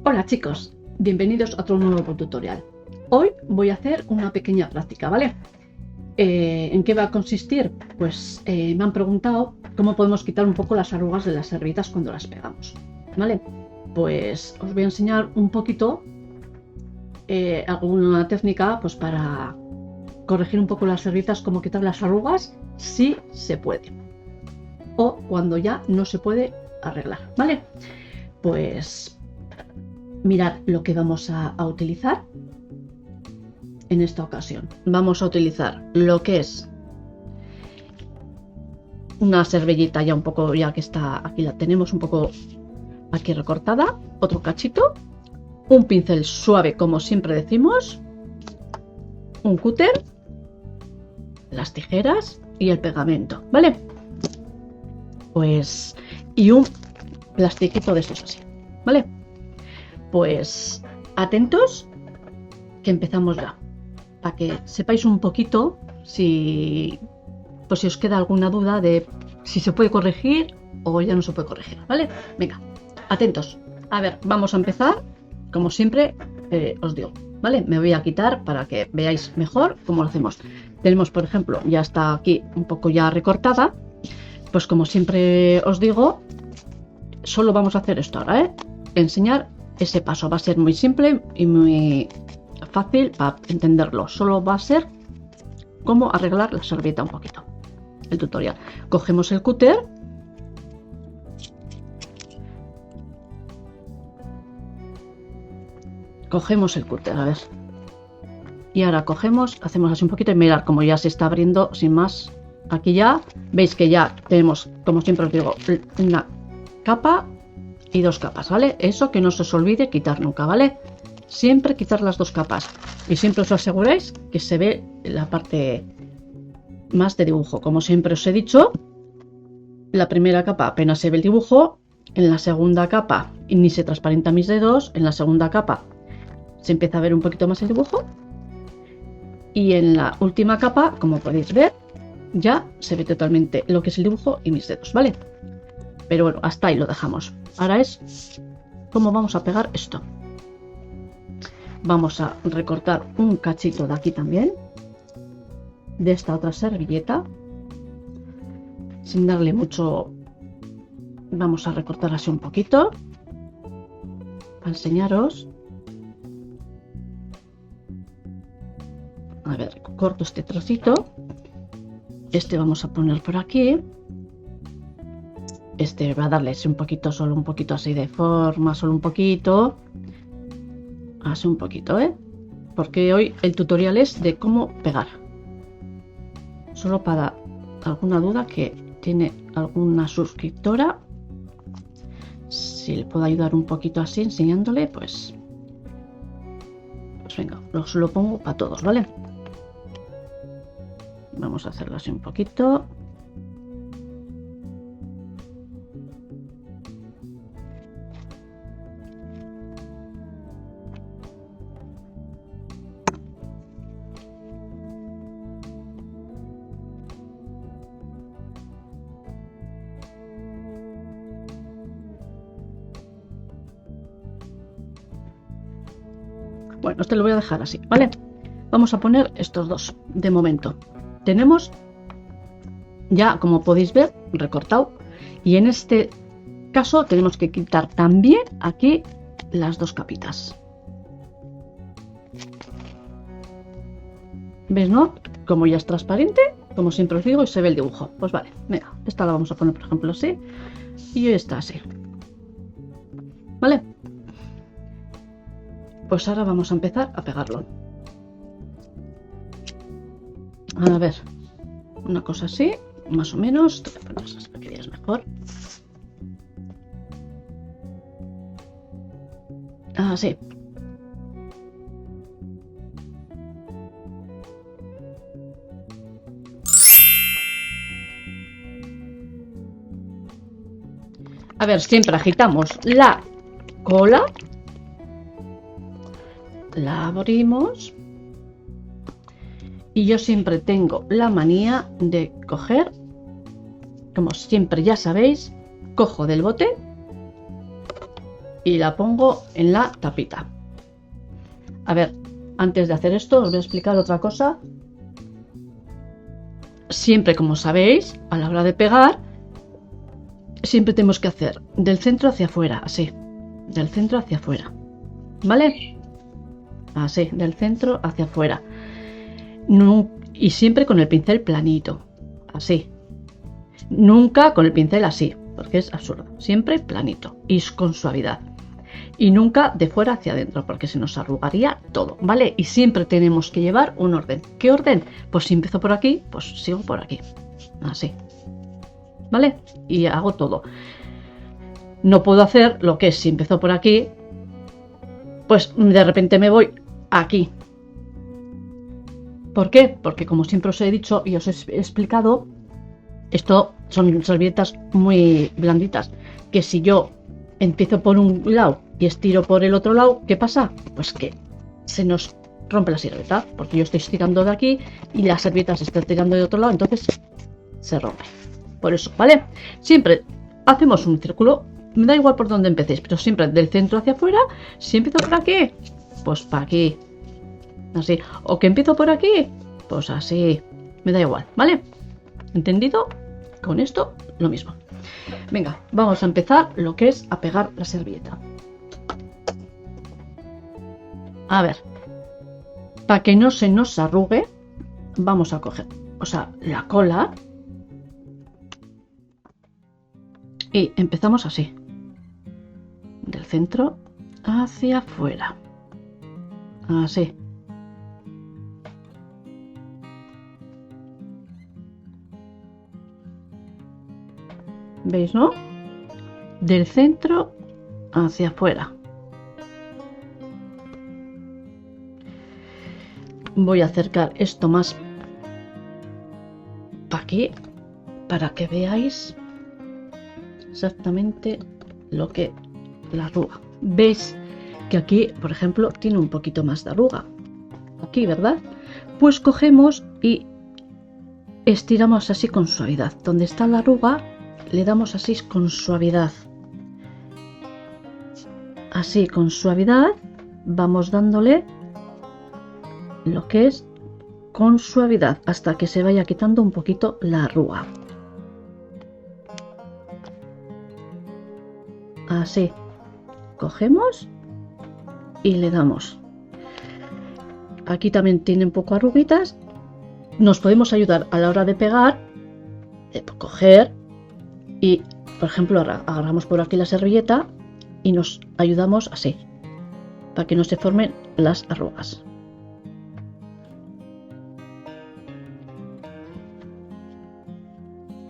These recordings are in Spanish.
Hola chicos, bienvenidos a otro nuevo tutorial. Hoy voy a hacer una pequeña práctica, ¿vale? ¿En qué va a consistir? Pues me han preguntado cómo podemos quitar un poco las arrugas de las servilletas cuando las pegamos, ¿vale? Pues os voy a enseñar un poquito alguna técnica pues para corregir un poco las servilletas, cómo quitar las arrugas si se puede o cuando ya no se puede arreglar, ¿vale? Pues mirad lo que vamos a utilizar en esta ocasión. Vamos a utilizar lo que es una servilleta ya un poco, ya que está aquí, la tenemos un poco aquí recortada, otro cachito, un pincel suave como siempre decimos, un cúter, las tijeras y el pegamento, ¿vale? Pues y un plastiquito de estos así, ¿vale? Pues atentos que empezamos ya, para que sepáis un poquito si os queda alguna duda de si se puede corregir o ya no se puede corregir, ¿vale? Venga, atentos. A ver, vamos a empezar, como siempre os digo, ¿vale? Me voy a quitar para que veáis mejor cómo lo hacemos. Tenemos, por ejemplo, ya está aquí un poco ya recortada, pues como siempre os digo, solo vamos a hacer esto ahora, ¿eh? Enseñar ese paso, va a ser muy simple y muy fácil para entenderlo. Solo va a ser cómo arreglar la servilleta un poquito, el tutorial. Cogemos el cúter, a ver, y ahora cogemos, hacemos así un poquito y mirad como ya se está abriendo sin más. Aquí ya veis que ya tenemos, como siempre os digo, una capa y dos capas, ¿vale? Eso que no se os olvide quitar nunca, ¿vale? Siempre quitar las dos capas y siempre os aseguráis que se ve la parte más de dibujo. Como siempre os he dicho, la primera capa apenas se ve el dibujo, en la segunda capa y ni se transparenta mis dedos, en la segunda capa se empieza a ver un poquito más el dibujo y en la última capa, como podéis ver, ya se ve totalmente lo que es el dibujo y mis dedos, ¿vale? Pero bueno, hasta ahí lo dejamos. Ahora es cómo vamos a pegar esto. Vamos a recortar un cachito de aquí también, de esta otra servilleta, sin darle mucho. Vamos a recortar así un poquito para enseñaros. A ver, corto este trocito. Este vamos a poner por aquí. Este va a darle un poquito, solo un poquito así de forma, solo un poquito. Así un poquito, ¿eh? Porque hoy el tutorial es de cómo pegar. Solo para alguna duda que tiene alguna suscriptora. Si le puedo ayudar un poquito así enseñándole, pues venga, lo pongo para todos, ¿vale? Vamos a hacerlo así un poquito. Bueno, este lo voy a dejar así, ¿vale? Vamos a poner estos dos de momento. Tenemos ya, como podéis ver, recortado, y en este caso tenemos que quitar también aquí las dos capitas. ¿Veis, no? Como ya es transparente, como siempre os digo, y se ve el dibujo. Pues vale, venga, esta la vamos a poner por ejemplo así y esta así, ¿vale? Pues ahora vamos a empezar a pegarlo. A ver, una cosa así, más o menos. Te voy a poner esas pequeñas mejor. Así. A ver, siempre agitamos la cola. La abrimos y yo siempre tengo la manía de coger, como siempre ya sabéis, cojo del bote y la pongo en la tapita. A ver, antes de hacer esto os voy a explicar otra cosa. Siempre, como sabéis, a la hora de pegar, siempre tenemos que hacer del centro hacia afuera, así, del centro hacia afuera, ¿vale? Así, del centro hacia afuera. No, y siempre con el pincel planito, así. Nunca con el pincel así, porque es absurdo. Siempre planito y con suavidad. Y nunca de fuera hacia adentro, porque se nos arrugaría todo, ¿vale? Y siempre tenemos que llevar un orden. ¿Qué orden? Pues si empiezo por aquí, pues sigo por aquí. Así. ¿Vale? Y hago todo. No puedo hacer lo que es si empiezo por aquí, pues de repente me voy aquí. ¿Por qué? Porque como siempre os he dicho y os he explicado, esto son servilletas muy blanditas, que si yo empiezo por un lado y estiro por el otro lado, ¿qué pasa? Pues que se nos rompe la servilleta, porque yo estoy estirando de aquí y la servilleta se está estirando de otro lado, entonces se rompe. Por eso, ¿vale? Siempre hacemos un círculo, me da igual por dónde empecéis, pero siempre del centro hacia afuera. Si empiezo por aquí, pues para aquí, así. O que empiezo por aquí, pues así, me da igual, ¿vale? ¿Entendido? Con esto lo mismo. Venga, vamos a empezar lo que es a pegar la servilleta. A ver, para que no se nos arrugue, vamos a coger, o sea, la cola y empezamos así, del centro hacia afuera, así. ¿Veis, no? Del centro hacia afuera. Voy a acercar esto más para aquí, para que veáis exactamente lo que la arruga. ¿Veis que aquí, por ejemplo, tiene un poquito más de arruga? Aquí, ¿verdad? Pues cogemos y estiramos así con suavidad. Donde está la arruga, le damos así con suavidad. Así con suavidad vamos dándole lo que es con suavidad hasta que se vaya quitando un poquito la arruga. Así cogemos y le damos. Aquí también tiene un poco arruguitas. Nos podemos ayudar a la hora de pegar, de coger y, por ejemplo, agarramos por aquí la servilleta y nos ayudamos así, para que no se formen las arrugas.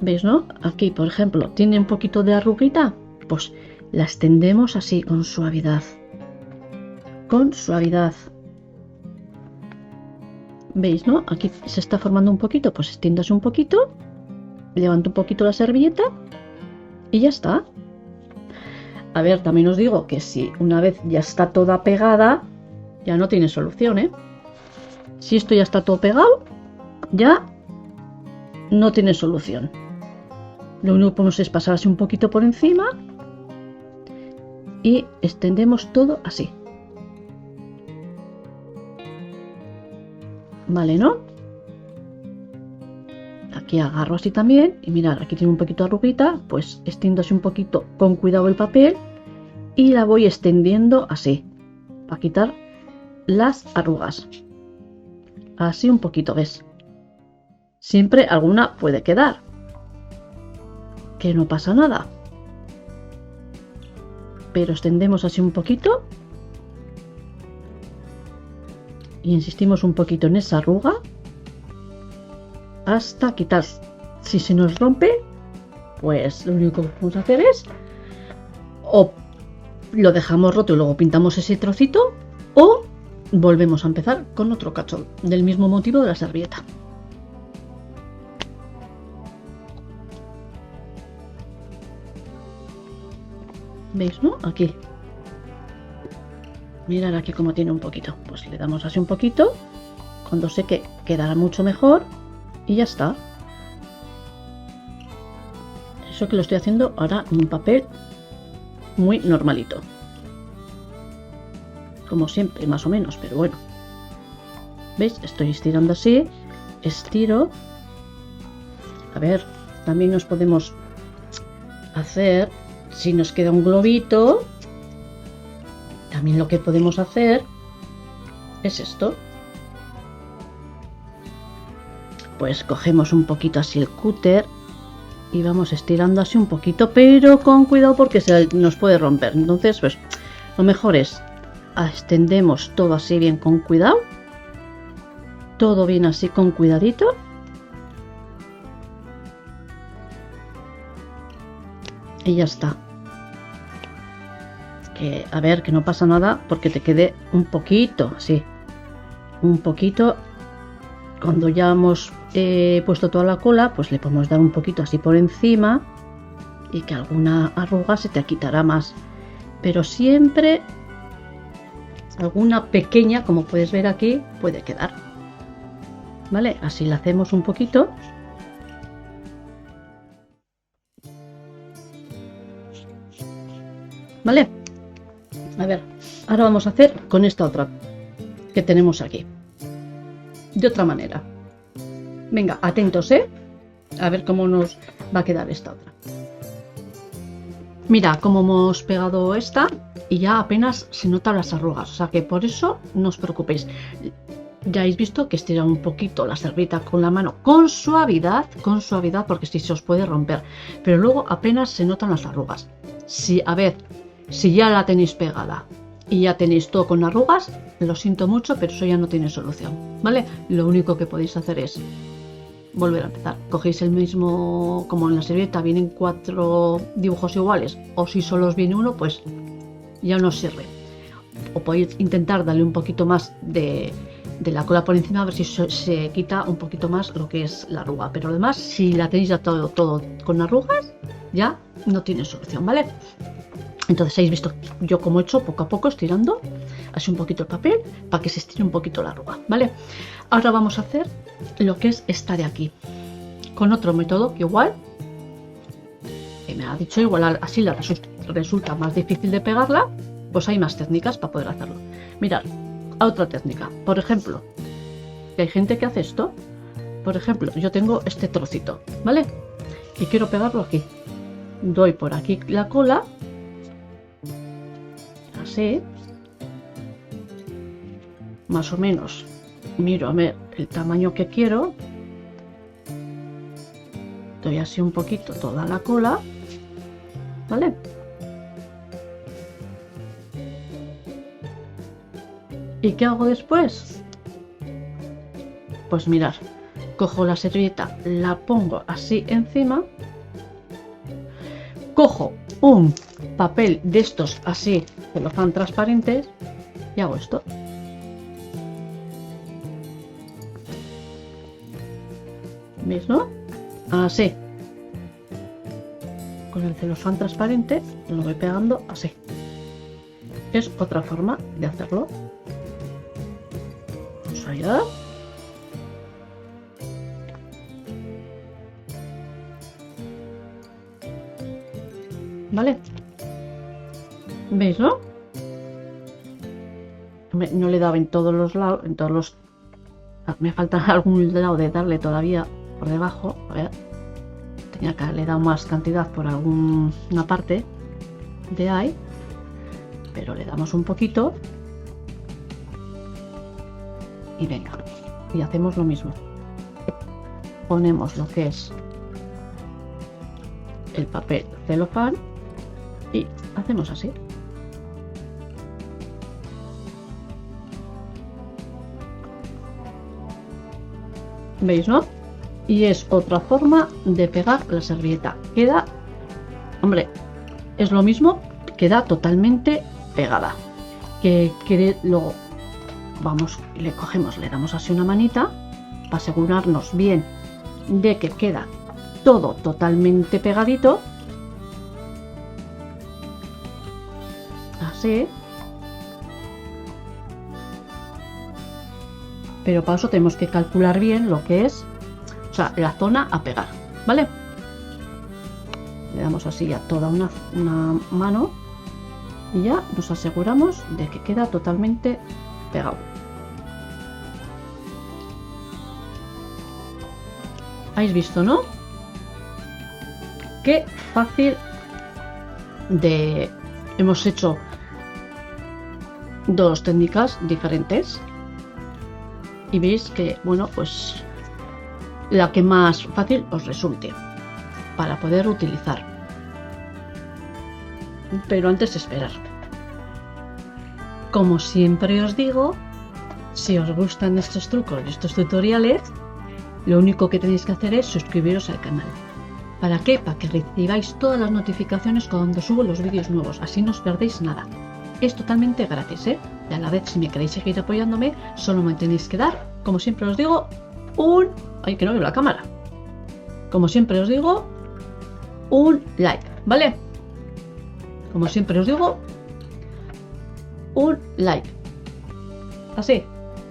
¿Veis, no? Aquí, por ejemplo, tiene un poquito de arruguita, pues la extendemos así con suavidad. Con suavidad. ¿Veis, no? Aquí se está formando un poquito, pues extiéndase un poquito, levanto un poquito la servilleta y ya está. A ver, también os digo que si una vez ya está toda pegada, ya no tiene solución, ¿eh? Si esto ya está todo pegado, ya no tiene solución. Lo único que podemos es pasar así un poquito por encima y extendemos todo así. Vale, ¿no? Aquí agarro así también y mirad, aquí tiene un poquito de arruguita, pues extiendo así un poquito con cuidado el papel y la voy extendiendo así para quitar las arrugas. Así un poquito, ¿ves? Siempre alguna puede quedar, que no pasa nada, pero extendemos así un poquito y insistimos un poquito en esa arruga hasta quitar. Si se nos rompe, pues lo único que vamos a hacer es o lo dejamos roto y luego pintamos ese trocito, o volvemos a empezar con otro cacho del mismo motivo de la servilleta. ¿Veis, no? Aquí. Mirad aquí como tiene un poquito. Pues le damos así un poquito. Cuando seque quedará mucho mejor. Y ya está. Eso que lo estoy haciendo ahora en un papel muy normalito. como siempre, más o menos, pero bueno. ¿Veis? Estoy estirando así, estiro. A ver, también nos podemos hacer, si nos queda un globito, también lo que podemos hacer es esto. Pues cogemos un poquito así el cúter y vamos estirando así un poquito, pero con cuidado porque se nos puede romper. Entonces, pues lo mejor es extendemos todo así bien con cuidado, todo bien así con cuidadito. Y ya está. Que a ver, que no pasa nada porque te quede un poquito así, un poquito. Cuando ya hemos puesto toda la cola, pues le podemos dar un poquito así por encima y que alguna arruga se te quitará más, pero siempre alguna pequeña, como puedes ver aquí, puede quedar. Vale, así la hacemos un poquito. Vale, a ver, ahora vamos a hacer con esta otra que tenemos aquí de otra manera. Venga, atentos, a ver cómo nos va a quedar esta otra. Mira cómo hemos pegado esta y ya apenas se notan las arrugas, o sea que por eso no os preocupéis. Ya habéis visto que estirar un poquito la servilleta con la mano con suavidad, porque si se os puede romper, pero luego apenas se notan las arrugas. Si, a ver, si ya la tenéis pegada y ya tenéis todo con arrugas, lo siento mucho, pero eso ya no tiene solución, ¿vale? Lo único que podéis hacer es volver a empezar. Cogéis el mismo, como en la servilleta vienen 4 dibujos iguales, o si solo os viene uno, pues ya no os sirve. O podéis intentar darle un poquito más de la cola por encima, a ver si se quita un poquito más lo que es la arruga, pero además si la tenéis ya todo con arrugas, ya no tiene solución, ¿vale? Entonces habéis visto yo como he hecho poco a poco estirando así un poquito el papel para que se estire un poquito la arruga, ¿vale? Ahora vamos a hacer lo que es esta de aquí con otro método que igual que me ha dicho igual así la resulta más difícil de pegarla, pues hay más técnicas para poder hacerlo. Mirad, otra técnica, por ejemplo, que hay gente que hace esto. Por ejemplo, yo tengo este trocito, ¿vale? Y quiero pegarlo aquí. Doy por aquí la cola, así, más o menos miro a ver el tamaño que quiero, doy así un poquito toda la cola, ¿vale? ¿Y qué hago después? Pues mirad, cojo la servilleta, la pongo así encima, cojo un papel de estos así, celofán transparentes, y hago esto. ¿Veis, no? Así. Con el celofán transparente lo voy pegando así. Es otra forma de hacerlo. Vamos allá. ¿Vale? ¿Veis, no? No le he dado en todos los lados, en todos los... Me falta algún lado de darle todavía por debajo. A ver. Tenía que haberle dado más cantidad por alguna parte de ahí. Pero le damos un poquito. Y venga. Y hacemos lo mismo. Ponemos lo que es el papel celofán. Y hacemos así. ¿Veis, no? Y es otra forma de pegar la servilleta. Queda, hombre, es lo mismo, queda totalmente pegada. Que luego vamos, le cogemos, le damos así una manita para asegurarnos bien de que queda todo totalmente pegadito. Así. Pero para eso tenemos que calcular bien lo que es, o sea, la zona a pegar, ¿vale? Le damos así a toda una mano y ya nos aseguramos de que queda totalmente pegado. ¿Habéis visto, no? Qué fácil de... Hemos hecho dos técnicas diferentes y veis que, bueno, pues la que más fácil os resulte para poder utilizar. Pero antes esperar. Como siempre os digo, si os gustan estos trucos y estos tutoriales, lo único que tenéis que hacer es suscribiros al canal. ¿Para qué? Para que recibáis todas las notificaciones cuando subo los vídeos nuevos, así no os perdéis nada. Es totalmente gratis, ¿eh? Y a la vez, si me queréis seguir apoyándome, solo me tenéis que dar, como siempre os digo, un... ¡Ay, que no veo la cámara! Como siempre os digo, un like, ¿vale? Como siempre os digo, un like. Así,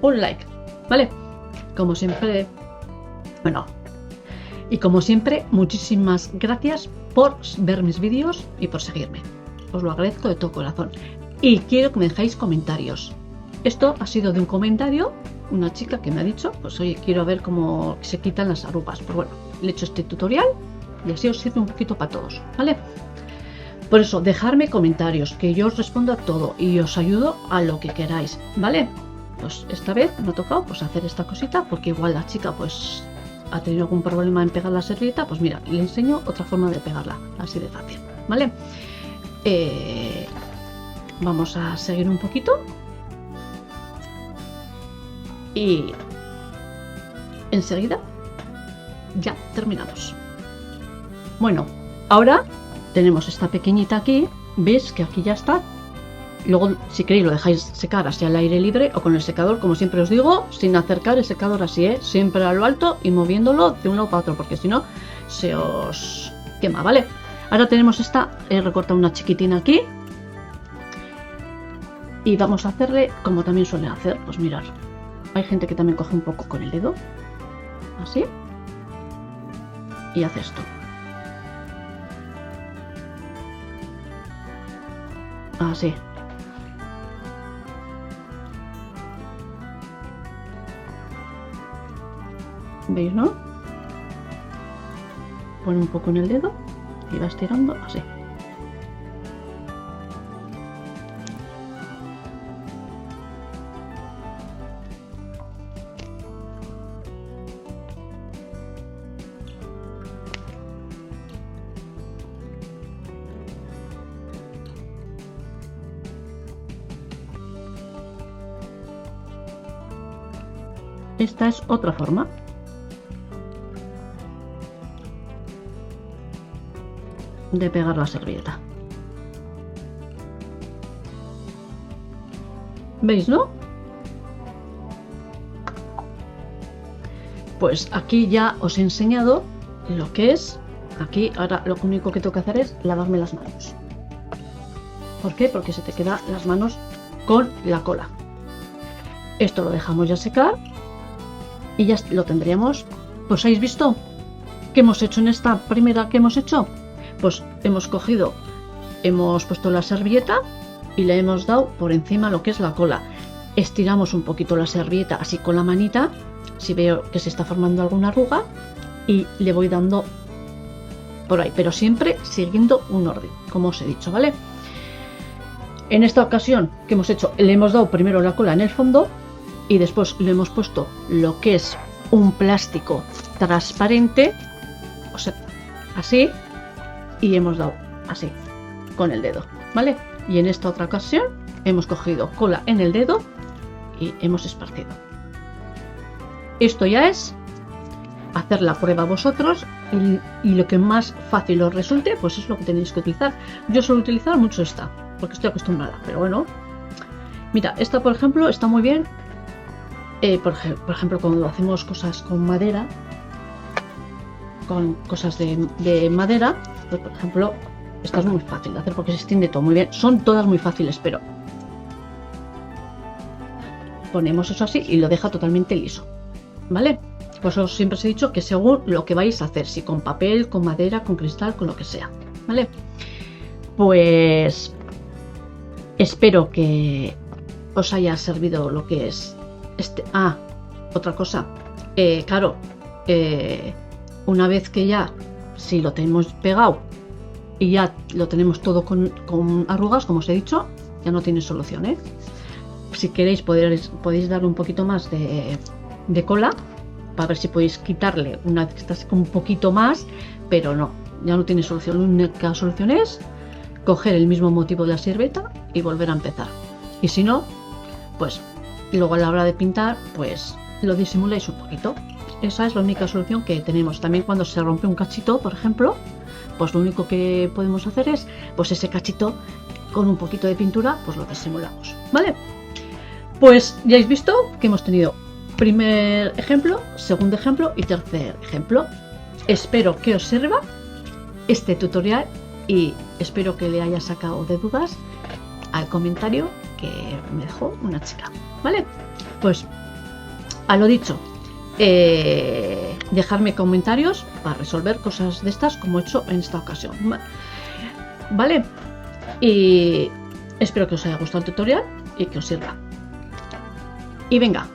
un like, ¿vale? Como siempre... Bueno, y como siempre, muchísimas gracias por ver mis vídeos y por seguirme. Os lo agradezco de todo corazón. Y quiero que me dejáis comentarios. Esto ha sido de un comentario, una chica que me ha dicho, pues oye, quiero ver cómo se quitan las arrugas. Pues bueno, le he hecho este tutorial y así os sirve un poquito para todos, ¿vale? Por eso, dejadme comentarios, que yo os respondo a todo y os ayudo a lo que queráis, ¿vale? Pues esta vez me ha tocado pues hacer esta cosita, porque igual la chica pues ha tenido algún problema en pegar la servilleta, pues mira, le enseño otra forma de pegarla, así de fácil, ¿vale? Vamos a seguir un poquito y enseguida ya terminamos. Bueno, ahora tenemos esta pequeñita aquí, veis que aquí ya está. Luego, si queréis, lo dejáis secar así al aire libre o con el secador, como siempre os digo, sin acercar el secador así, ¿eh? Siempre a lo alto y moviéndolo de un lado para otro, porque si no, se os quema, ¿vale? Ahora tenemos esta, he recortado una chiquitina aquí. Y vamos a hacerle como también suelen hacer, pues mirar. Hay gente que también coge un poco con el dedo, así, y hace esto. Así. ¿Veis, no? Pone un poco en el dedo y vas tirando así. Esta es otra forma. De pegar la servilleta. ¿Veis, no? Pues aquí ya os he enseñado lo que es. Aquí ahora lo único que tengo que hacer es lavarme las manos. ¿Por qué? Porque se te quedan las manos con la cola. Esto lo dejamos ya secar y ya lo tendríamos. Pues habéis visto qué hemos hecho en esta primera que hemos hecho. Pues hemos cogido, hemos puesto la servilleta y le hemos dado por encima lo que es la cola. Estiramos un poquito la servilleta así con la manita, si veo que se está formando alguna arruga, y le voy dando por ahí, pero siempre siguiendo un orden, como os he dicho, ¿vale? En esta ocasión que hemos hecho, le hemos dado primero la cola en el fondo y después le hemos puesto lo que es un plástico transparente, o sea, así. Y hemos dado así, con el dedo, ¿vale? Y en esta otra ocasión hemos cogido cola en el dedo y hemos esparcido. Esto ya es hacer la prueba vosotros y lo que más fácil os resulte, pues es lo que tenéis que utilizar. Yo suelo utilizar mucho esta, porque estoy acostumbrada, pero bueno. Mira, esta por ejemplo está muy bien, por ejemplo, cuando hacemos cosas con madera, con cosas de madera, pues por ejemplo, esta es muy fácil de hacer porque se extiende todo muy bien. Son todas muy fáciles, pero ponemos eso así y lo deja totalmente liso, ¿vale? Pues os siempre os he dicho que según lo que vais a hacer, si con papel, con madera, con cristal, con lo que sea, ¿vale? Pues Espero que os haya servido lo que es otra cosa. Claro, una vez que ya, si lo tenemos pegado y ya lo tenemos todo con arrugas, como os he dicho, ya no tiene solución, ¿eh? Si queréis podéis darle un poquito más de cola para ver si podéis quitarle una vez que está un poquito más, pero no, ya no tiene solución. La única solución es coger el mismo motivo de la servilleta y volver a empezar. Y si no, pues luego a la hora de pintar, pues lo disimuláis un poquito. Esa es la única solución que tenemos. También cuando se rompe un cachito, por ejemplo, pues lo único que podemos hacer es, pues ese cachito con un poquito de pintura, pues lo disimulamos, ¿vale? Pues ya habéis visto que hemos tenido primer ejemplo, segundo ejemplo y tercer ejemplo. Espero que os sirva este tutorial y espero que le haya sacado de dudas al comentario que me dejó una chica, ¿vale? Pues a lo dicho, dejarme comentarios para resolver cosas de estas como he hecho en esta ocasión, ¿vale? Y espero que os haya gustado el tutorial y que os sirva. Y venga,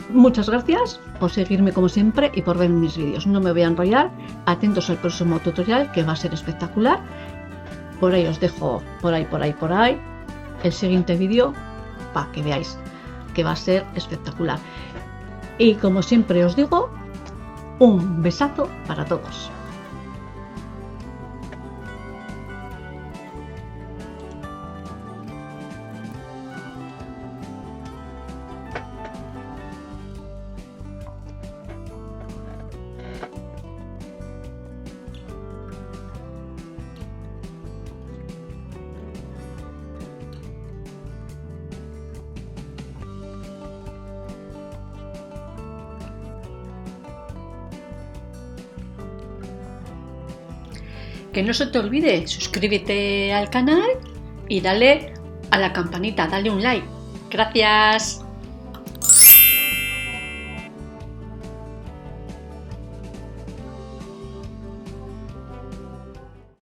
muchas gracias por seguirme como siempre y por ver mis vídeos. No me voy a enrollar, atentos al próximo tutorial que va a ser espectacular. Por ahí os dejo, por ahí, el siguiente vídeo para que veáis que va a ser espectacular. Y como siempre os digo, un besazo para todos. Que no se te olvide, suscríbete al canal y dale a la campanita, dale un like. Gracias.